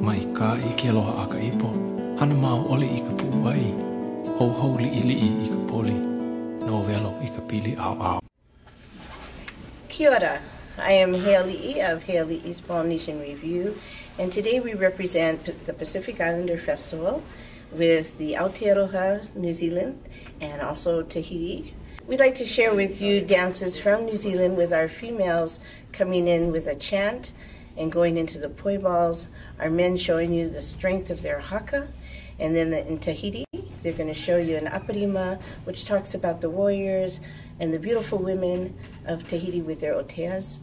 mai ka I ke aloha aka ipo. Hana mau oli I ka pu'uai. Hou hou li'i I ka poli. No velo I ka pili au au. Kia ora. I am Heali'is of Heali'is Polynesian Revue, and today we represent the Pacific Islander Festival with the Aotearoa, New Zealand, and also Tahiti. We'd like to share with you dances from New Zealand with our females coming in with a chant and going into the poi balls, our men showing you the strength of their haka, and then in Tahiti, they're going to show you an aparima, which talks about the warriors and the beautiful women of Tahiti with their oteas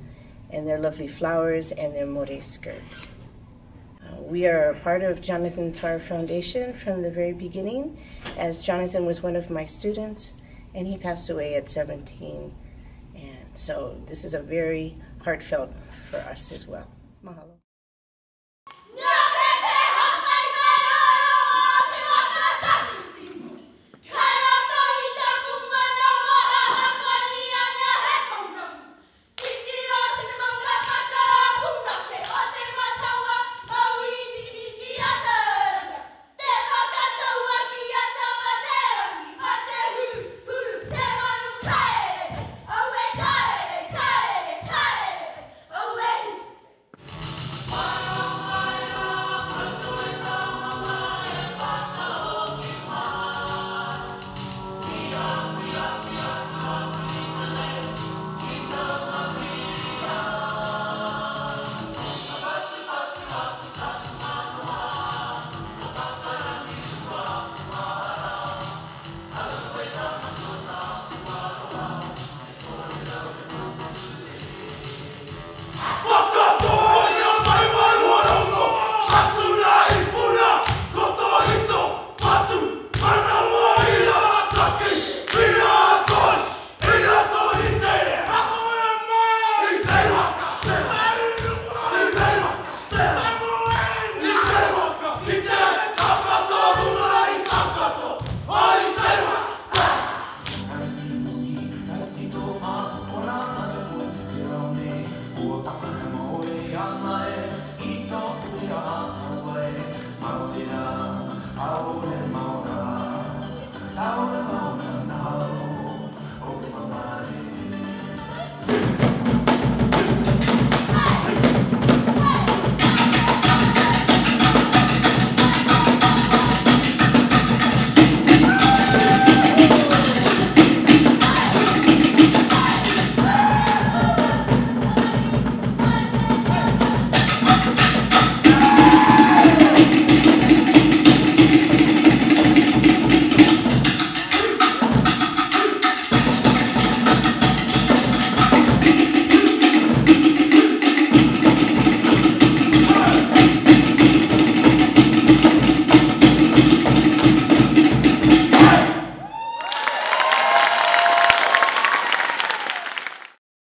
and their lovely flowers and their more skirts. We are a part of Jonathan Tarr Foundation from the very beginning, as Jonathan was one of my students, and he passed away at 17. And so this is a very heartfelt for us as well. Mahalo. Ito